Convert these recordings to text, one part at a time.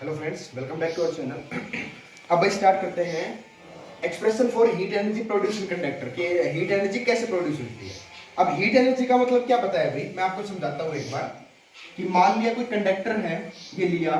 Hello friends, welcome back to our channel. अब भाई start करते हैं expression for heat energy produce in conductor कि हीट एनर्जी कैसे प्रोड्यूस होती है। अब हीट एनर्जी का मतलब क्या पता है भाई, मैं आपको समझाता हूँ एक बार। कि मान लिया कोई कंडक्टर है, ये लिया।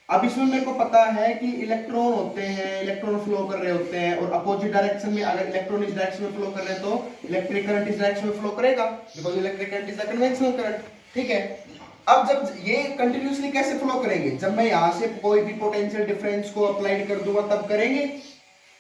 अब इसमें मेरे को पता है कि इलेक्ट्रॉन होते हैं, इलेक्ट्रॉन फ्लो कर रहे होते हैं, और अपोजिट डायरेक्शन में अगर इलेक्ट्रॉन इस डायरेक्शन में फ्लो कर रहे हैं तो इलेक्ट्रिक करंट इस डायरेक्शन में फ्लो करेगा, because electric current is the conventional current. ठीक है। अब जब ये कंटिन्यूसली कैसे फ्लो करेंगे, जब मैं यहां से कोई भी पोटेंशियल डिफरेंस को अप्लाई कर दूंगा तब करेंगे।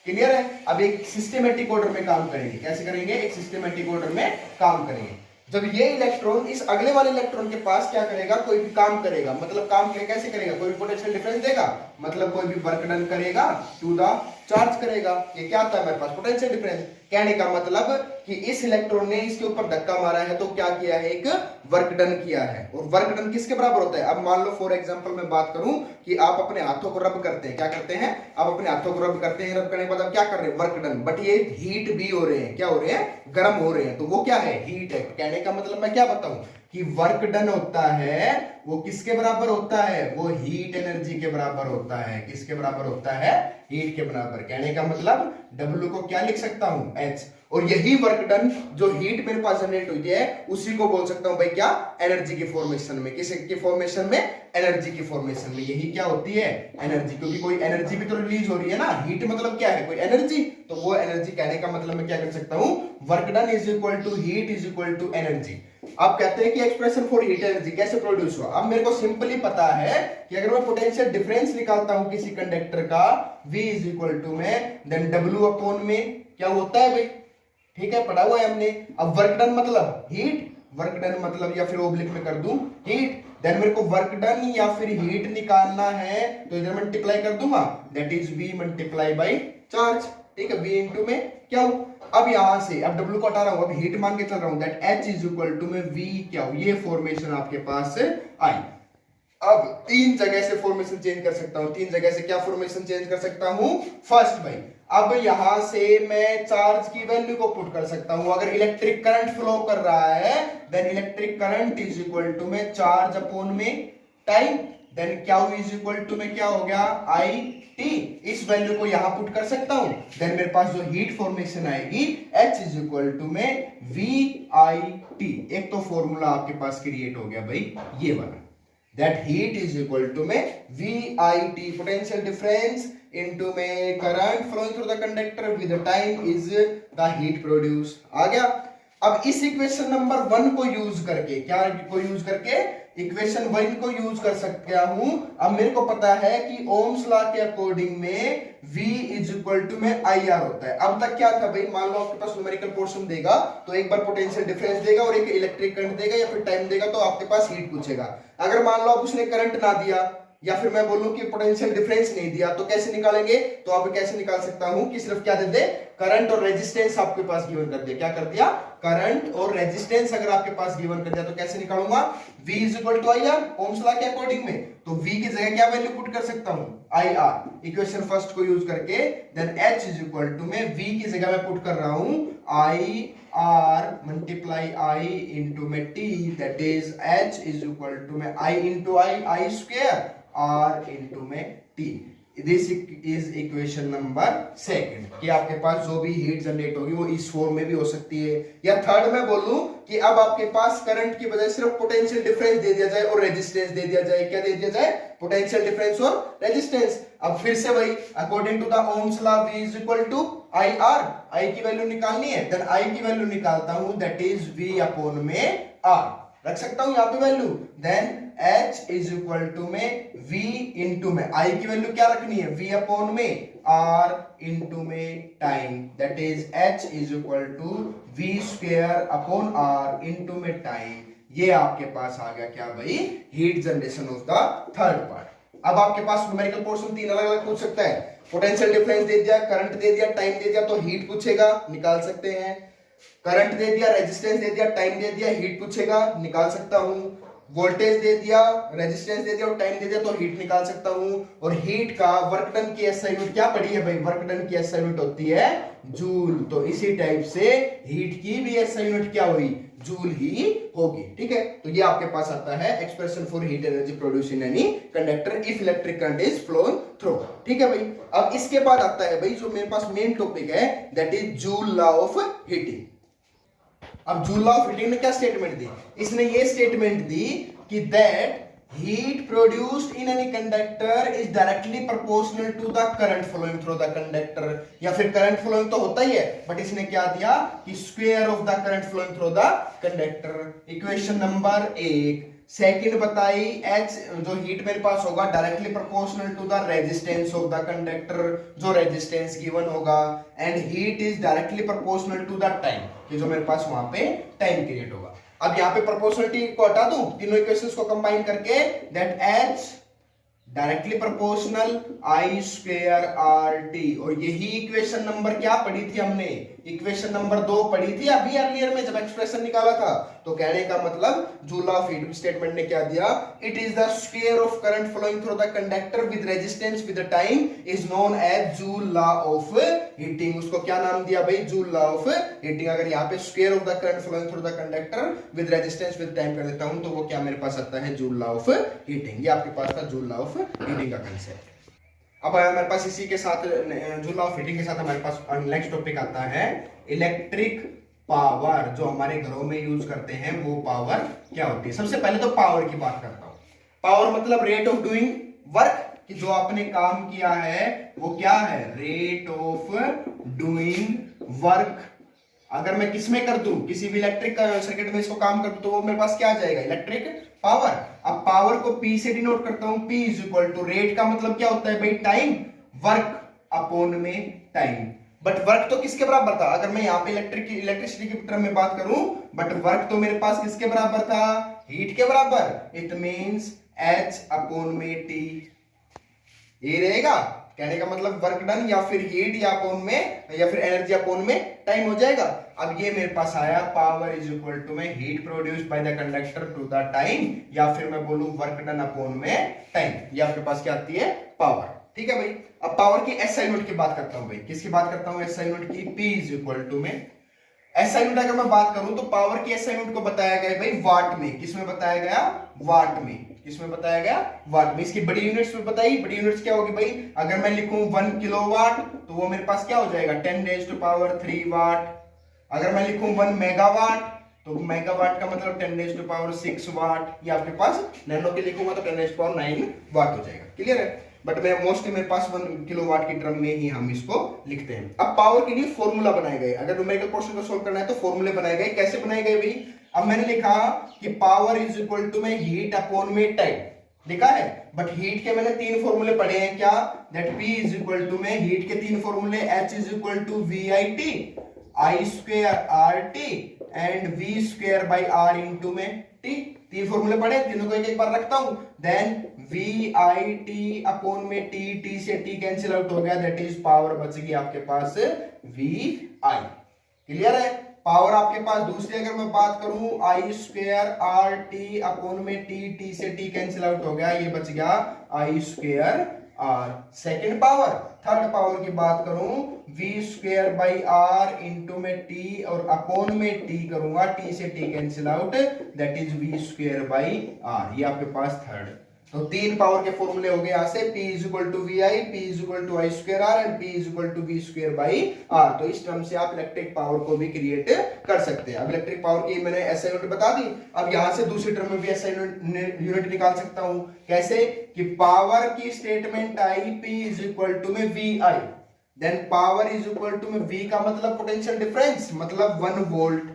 क्लियर है। अब एक सिस्टेमेटिक ऑर्डर में काम करेंगे। कैसे करेंगे? एक सिस्टेमेटिक ऑर्डर में काम करेंगे। जब ये इलेक्ट्रॉन इस अगले वाले इलेक्ट्रॉन के पास क्या करेगा, कोई भी काम करेगा, मतलब काम कैसे करेगा, कोई भी पोटेंशियल डिफरेंस देगा, मतलब कोई भी वर्क डन करेगा टू द चार्ज करेगा। ये क्या आता है मेरे पास? Potential difference. कहने का मतलब कि इस इलेक्ट्रॉन ने इसके ऊपर धक्का मारा है तो क्या किया है, एक वर्क डन किया है। और वर्क डन किसके बराबर होता है? अब मान लो फॉर एग्जांपल मैं बात करूं कि आप अपने हाथों को रब करते हैं। क्या करते हैं? आप अपने हाथों को रब करते हैं। रब करने के बाद आप क्या कर रहे हैं? Work done. बट ये हीट भी हो रहे हैं। क्या हो रहे हैं? गर्म हो रहे हैं। तो वो क्या है? हीट है। कहने का मतलब मैं क्या बताऊं कि वर्क डन होता है वो किसके बराबर होता है? वो हीट एनर्जी के बराबर होता है। किसके बराबर होता है? हीट के बराबर। कहने का मतलब W को क्या लिख सकता हूं? H। और यही वर्क डन जो हीट मेरे पास जनरेट हुई है उसी को बोल सकता हूं भाई क्या? एनर्जी की फॉर्मेशन में। किस की फॉर्मेशन में? एनर्जी की फॉर्मेशन में। यही क्या होती है? एनर्जी। क्योंकि कोई एनर्जी भी तो रिलीज हो रही है ना। हीट मतलब क्या है? कोई एनर्जी। तो वो एनर्जी कहने का मतलब मैं क्या कर सकता हूं? Work done is equal to heat is equal to energy. आप कहते हैं कि एक्सप्रेशन फॉर हीट एनर्जी कैसे प्रोड्यूस हुआ। अब मेरे को सिंपली पता है कि अगर मैं पोटेंशियल डिफरेंस निकालता हूं किसी कंडक्टर का V इज इक्वल टू में देन W अपॉन में क्या होता है भाई? ठीक है, पढ़ा हुआ है हमने। अब वर्क डन मतलब हीट, वर्क डन मतलब या फिर ओब्लिक में कर दूं हीट, देन मेरे को वर्क डन या फिर हीट निकालना है तो इधर मल्टीप्लाई कर दूंगा, that is V multiply by charge. ठीक है, V इंटू में क्या हो। अब यहां से अब W को हटा रहा हूं, अब हीट मान के चल रहा हूं, that H is equal to में V क्या हो। ये फॉर्मेशन आपके पास आई। अब तीन जगह से फॉर्मेशन चेंज कर सकता हूं। तीन जगह से क्या फॉर्मेशन चेंज कर सकता हूं? फर्स्ट भाई, अब यहां से मैं चार्ज की वैल्यू को पुट कर सकता हूं। अगर इलेक्ट्रिक करंट फ्लो कर रहा है then electric current is equal to में चार्ज अपॉन में टाइम, देन क्या इज इक्वल टू में क्या हो गया? I T. इस वैल्यू को यहां पुट कर सकता हूं, देन मेरे पास जो हीट फॉर्मेशन आएगी H इज इक्वल टू में वी आई टी। एक तो फॉर्मूला आपके पास क्रिएट हो गया भाई ये वाला, that heat is equal to में VIT potential difference into में current flowing through the conductor with the time is the heat produce। आ गया। अब इस इक्वेशन नंबर 1 को यूज करके, क्या को यूज करके? इक्वेशन 1 को यूज कर सकता हूं। अब मेरे को पता है कि ओम्स लॉ के अकॉर्डिंग में V इज इक्वल टू में IR होता है। अब तक क्या था भाई, मान लो आपके पास न्यूमेरिकल पोर्शन देगा तो एक बार पोटेंशियल डिफरेंस देगा और एक इलेक्ट्रिक करंट देगा या फिर टाइम देगा तो आपके पास हीट पूछेगा। अगर मान लो आप उसने करंट ना दिया या फिर मैं बोलूं कि पोटेंशियल डिफरेंस नहीं दिया तो कैसे निकालेंगे? तो आप कैसे निकाल सकता हूं कि सिर्फ क्या दे दे? करंट और रेजिस्टेंस आपके पास गिवन कर दिया। क्या कर दिया? करंट और रेजिस्टेंस अगर आपके पास गिवन कर दिया तो कैसे निकालूंगा? V is equal to IR ohms law के अकॉर्डिंग में। तो V की जगह क्या वैल्यू पुट कर सकता हूं? IR। इक्वेशन फर्स्ट को यूज करके then H is equal to में V की जगह मैं पुट कर रहा हूं IR मल्टीप्लाई I इंटू में T, that is H is equal to में I into I square R into में T। This is equation number 2 कि आपके पास जो भी हीट जनरेट होगी वो इस फॉर्म में भी हो सकती है। या थर्ड में बोलूं कि अब आपके पास करंट की बजाय सिर्फ पोटेंशियल डिफरेंस दे दिया जाए और रेजिस्टेंस दे दिया जाए। क्या दे दिया जाए? पोटेंशियल डिफरेंस और रेजिस्टेंस। अब फिर से वही according to the ohms law V is equal to IR। I की वैल्यू निकालनी है, देन I की वैल्यू निकालता हूं, दैट इज V अपॉन में R। रख सकता हूं यहां पे value, then H is equal to में V इंटू में I की वैल्यू क्या रखनी है? V अपॉन में R इंटू में time, that is H is equal to V square upon R into में टाइम। ये आपके पास आ गया क्या भाई? Heat generation of the third part. अब आपके पास न्यूमेरिकल पोर्शन तीन अलग अलग पूछ सकता है। पोटेंशियल डिफरेंस दे दिया, करंट दे दिया, टाइम दे दिया तो हीट पूछेगा, निकाल सकते हैं। करंट दे दिया, रेजिस्टेंस दे दिया, टाइम दे दिया, हीट पूछेगा, निकाल सकता हूं। वोल्टेज दे दिया, रेजिस्टेंस दे दिया और टाइम दे दिया तो हीट निकाल सकता हूं। और हीट का वर्क डन की एसआई यूनिट क्या पड़ी है भाई, वर्क डन की एसआई यूनिट होती है जूल। तो इसी टाइप से हीट की भी एसआई यूनिट क्या हुई, जूल ही होगी। ठीक है, तो ये आपके पास आता है expression for heat energy produce in any conductor if electric current is phloem through. ठीक है भाई, अब इसके बाद आता है भाई जो मेरे पास मेन टॉपिक है, that is Joule law of heating. अब जूल लॉ ऑफ हीटिंग ने क्या स्टेटमेंट दी, इसने ये स्टेटमेंट दी कि that heat produced in any conductor is directly proportional to the current flowing through the conductor, या फिर करंट फ्लोइंग तो होता ही है, बट इसने क्या दिया कि square of the current flowing through the conductor. Equation number 1। Second बताई, एच जो हीट मेरे पास होगा directly proportional to the resistance of the conductor, जो रेजिस्टेंस गिवन होगा, and heat is directly proportional to the time, कि जो मेरे पास वहां पे टाइम क्रिएट होगा। अब यहां पे प्रोपोर्शनलिटी को हटा दूं, तीनों इक्वेशंस को कंबाइन करके, that H directly proportional I square R T, और यही इक्वेशन नंबर क्या पढ़ी थी हमने, इक्वेशन नंबर 2 पढ़ी थी अभी अर्लियर में जब एक्सप्रेशन निकाला था। तो कहने का मतलब Joule law of heating statement ने क्या दिया, it is the square of current flowing through the conductor with resistance with the time is known as Joule law of heating. उसको क्या नाम दिया भाई, जूल लॉ ऑफ हीटिंग। अगर यहाँ पे square of the current flowing through the conductor with resistance with time कर देता हूं तो वो क्या मेरे पास आता है, जूल लॉ ऑफ हीटिंग। ये आपके पास था जूल लॉ ऑफ हीटिंग का कंसेप्ट। अब हमारे पास इसी के साथ जूल लॉ ऑफ हीटिंग के साथ हमारे पास नेक्स्ट टॉपिक आता है इलेक्ट्रिक पावर। जो हमारे घरों में यूज करते हैं वो पावर क्या होती है। सबसे पहले तो पावर की बात करता हूं। पावर मतलब रेट ऑफ डूइंग वर्क, कि जो आपने काम किया है वो क्या है, रेट ऑफ डूइंग वर्क। अगर मैं किसमें कर दूं, किसी भी इलेक्ट्रिक सर्किट में इसको काम कर दूं तो वो मेरे पास क्या आ जाएगा, इलेक्ट्रिक पावर। अब पावर को P से डिनोट करता हूं, P is equal to rate का मतलब क्या होता है भाई, टाइम, वर्क अपॉन में टाइम। बट वर्क तो किसके बराबर था, अगर मैं यहाँ पे इलेक्ट्रिसिटी की टर्म में बात करूं, बट वर्क तो मेरे पास किसके बराबर था, हीट के बराबर। इट मींस H अपॉन में T, ये रहेगा। कहने का मतलब वर्क डन या फिर हीट या अपोन में या फिर एनर्जी अपोन में टाइम हो जाएगा। अब ये मेरे पास आया पावर इज इक्वल टू में heat produced by the conductor to the time, या फिर मैं बोलूं वर्क डन अपोन में टाइम। ये आपके पास क्या आती है, पावर। ठीक है भाई, अब पावर की एसआई यूनिट की बात करता हूं भाई, किसकी बात करता हूं, एसआई यूनिट की। P इज इक्वल टू में एसआई यूनिट अगर मैं बात करूं तो पावर की एसआई यूनिट को बताया गया भाई वाट में। किसमें बताया गया, वाट में। किसमें बताया गया, वाट में। इसकी बड़ी यूनिट्स में बताई, बड़ी यूनिट्स क्या होगी भाई, अगर मैं लिखूं 1 किलोवाट तो वो मेरे पास क्या हो जाएगा 10 रेज़ टू पावर 3 वाट। अगर मैं लिखूं 1 मेगावाट तो मेगावाट का मतलब 10 रेज़ टू पावर 6 वाट। ये आपके पास नैनो के लिखूंगा तो 10 रेज़ टू पावर 9 वाट हो जाएगा। क्लियर है, बट मैं मोस्टली मेरे पास 1 किलोवाट की टर्म में ही हम इसको लिखते हैं। अब पावर के लिए फॉर्मूला बनाए गए, अगर न्यूमेरिकल पोर्शन को सोल्व करना है तो फॉर्मूले बनाए गए। कैसे बनाए गए भाई, अब मैंने लिखा कि पावर इज इक्वल टू में हीट अपॉन में टाइम लिखा है, बट हीट के मैंने 3 फॉर्मूले पढ़े हैं। क्या, that P is equal to में हीट के 3 फॉर्मूले, H is equal to VIT, I square RT and V square by R into में T। 3 फॉर्मूले पढ़े, तीनों को एक एक बार रखता हूं। देन VIT अपॉन में T, T से T कैंसिल आउट हो गया, दैट इज पावर बच गई आपके पास VI। क्लियर है, पावर आपके पास। दूसरी अगर मैं बात करूं I स्क्वायर RT अपॉन में T, T से T कैंसिल आउट हो गया, ये बच गया I square R। Second power. Third power की बात करूं V square by R into में T और अपॉन में T करूंगा, T से T cancel out, that is V square by R। ये आपके पास थर्ड। तो 3 पावर के फॉर्मूले हो गए यहां से, P is equal to VI, P is equal to I square R and P is equal to V square by R। तो इस टर्म से आप इलेक्ट्रिक पावर को भी क्रिएट कर सकते हैं। अब इलेक्ट्रिक पावर की मैंने एसआई यूनिट बता दी, अब यहां से दूसरी टर्म में भी एसआई यूनिट निकाल सकता हूं। कैसे, कि पावर की स्टेटमेंट आई P इज इक्वल टू में VI, then power is equal to में V का मतलब पोटेंशियल डिफरेंस, मतलब 1 वोल्ट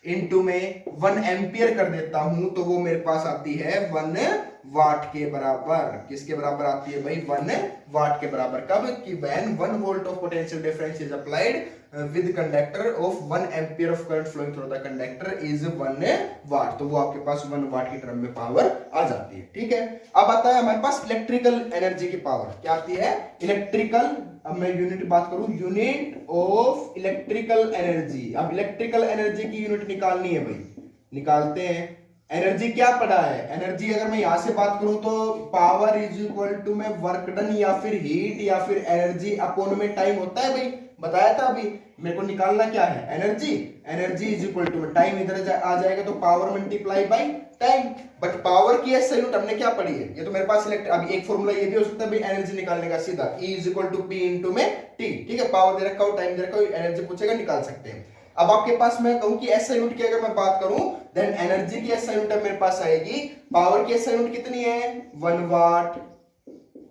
इंटू में 1 एम्पियर कर देता हूं तो वो मेरे पास आती है 1 वाट के बराबर। किसके बराबर आती है भाई, 1 वाट के बराबर। कब, कि when 1 volt of potential difference is applied with conductor of 1 ampere of current flowing through the conductor is 1 watt. तो वो आपके पास 1 वाट की टर्म में पावर आ जाती है। ठीक है, अब आता है हमारे पास इलेक्ट्रिकल एनर्जी की पावर। क्या आती है, इलेक्ट्रिकल। अब मैं यूनिट बात करूं, यूनिट ऑफ इलेक्ट्रिकल एनर्जी। अब इलेक्ट्रिकल एनर्जी की यूनिट निकालनी है भाई, निकालते हैं। एनर्जी क्या पढ़ा है, एनर्जी अगर मैं यहां से बात करूं तो पावर इज इक्वल टू में वर्क डन या फिर हीट या फिर एनर्जी अपॉन में टाइम होता है भाई, बताया था अभी। मेरे को निकालना क्या है, energy, energy is equal to में टाइम इधर आ जाएगा तो power multiply by time. But power की एस यूनिट हमने क्या पढ़ी है, ये तो मेरे पास सिलेक्ट, अभी एक फॉर्मूला ये भी हो सकता है भाई एनर्जी निकालने का सीधा, E is equal to P into में टी, ठीक है। पावर दे रखा हो, टाइम दे रखा हो, एनर्जी पूछेगा, निकाल सकते हैं। अब आपके पास मैं कहूं कि एसआई यूनिट की अगर मैं बात करूं, देन एनर्जी की एसआई यूनिट मेरे पास आएगी, पावर की एसआई यूनिट कितनी है 1 वाट,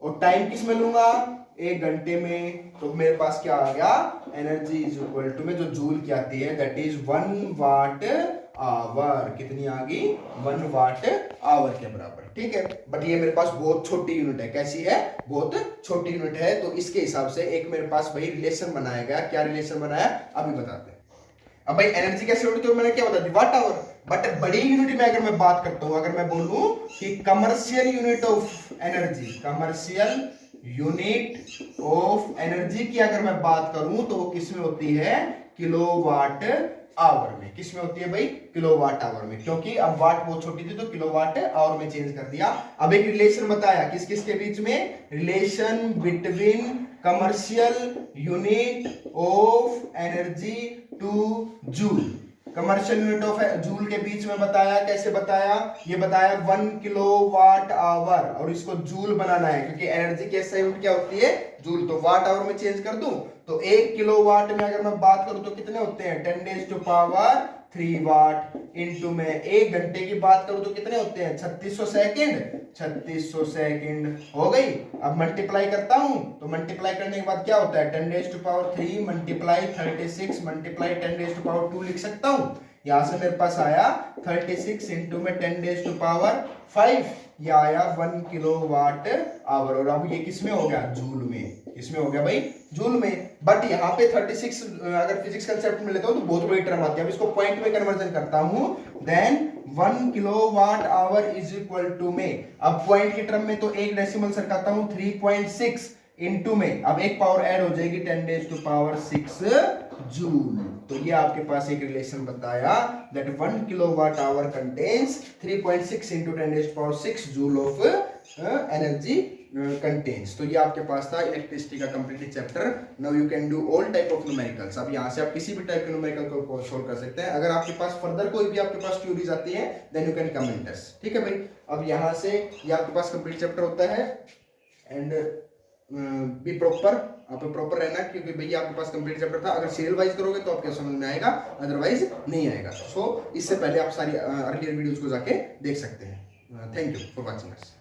और टाइम किस में लूंगा 1 घंटे में, तो मेरे पास क्या आ गया, एनर्जी इज इक्वल टू में जो जूल की आती है दैट इज 1 वाट आवर, कितनी आ गई 1 वाट आवर के बराबर, ठीक है। बट ये मेरे पास बहुत छोटी यूनिट है, कैसी है, बहुत छोटी यूनिट है, तो इसके हिसाब से एक मेरे पास भाई रिलेशन बनाया गया। क्या रिलेशन बनाया अभी बताते हैं। अब भाई एनर्जी कैसे यूनिट तो मैंने क्या बता दी, वाट आवर। बट बड़ी यूनिट में अगर मैं बात करता हूं, अगर मैं बोलूं कि commercial unit of energy, commercial unit of energy की अगर मैं बात करूं तो वो किसमें होती है, किलोवाट आवर में। किसमें होती है भाई, किलोवाट आवर में, क्योंकि अब वाट बहुत छोटी थी तो किलोवाट आवर में चेंज कर दिया। अब एक रिलेशन बताया किस किस के बीच में, relation between commercial unit of energy two joule, commercial unit of joule के बीच में बताया। कैसे बताया, ये बताया 1 किलोवाट आवर, और इसको जूल बनाना है क्योंकि एनर्जी की एसआई यूनिट क्या होती है जूल, तो वाट आवर में चेंज कर दूं तो 1 किलोवाट में अगर मैं बात करूं तो कितने होते हैं 10 raise to power 3 watt, into में 1 घंटे की बात करूं तो कितने होते हैं 3600 सेकंड, 3600 सेकंड हो गई। अब मल्टीप्लाई करता हूं तो मल्टीप्लाई करने के बाद क्या होता है 10 raise to power 3 multiply 36 multiply 10 raise to power 2 लिख सकता हूं। यहां से मेरे पास आया 36 इंटू में 10 रेज़ टू पावर 5, ये आया 1 किलोवाट आवर। और अब ये किसमें हो गया, जूल में। किसमें हो गया भाई, जूल में। बट यहाँ पे 36 अगर फिजिक्स कंसेप्ट में लेता हूं तो बहुत बड़ी टर्म आती है। अब इसको पॉइंट में कन्वर्जन करता हूं, then 1 kilowatt hour is equal to में, अब पॉइंट की टर्म में तो एक डेसिमल सरकाता हूं 3.6 इंटू में, अब एक पावर ऐड हो जाएगी 10 रेज़ टू पावर 6 जूल। तो ये आपके पास एक रिलेशन बताया that 1 kilowatt hour contains 3.6 into 10 raise to power 6 joule of energy contains. तो ये आपके पास था इलेक्ट्रिसिटी का complete chapter. Now you can do all type of numericals. अब यहाँ से आप किसी भी टाइप के न्यूमेरिकल को सोल्व कर सकते हैं। अगर आपके पास फर्दर कोई भी आपके पास क्यूरीज आती है देन यू कैन कमेंट अस, ठीक है भाई। अब यहाँ से ये आपके पास कंप्लीट चैप्टर होता है, एंड बी प्रॉपर, आप प्रॉपर रहना क्योंकि भैया आपके पास कंप्लीट चैप्टर था। अगर सीरियल वाइज करोगे तो आपके समझ में आएगा, अदरवाइज नहीं आएगा। सो इससे पहले आप सारी अर्लियर वीडियोस को जाके देख सकते हैं। Thank you for watching us.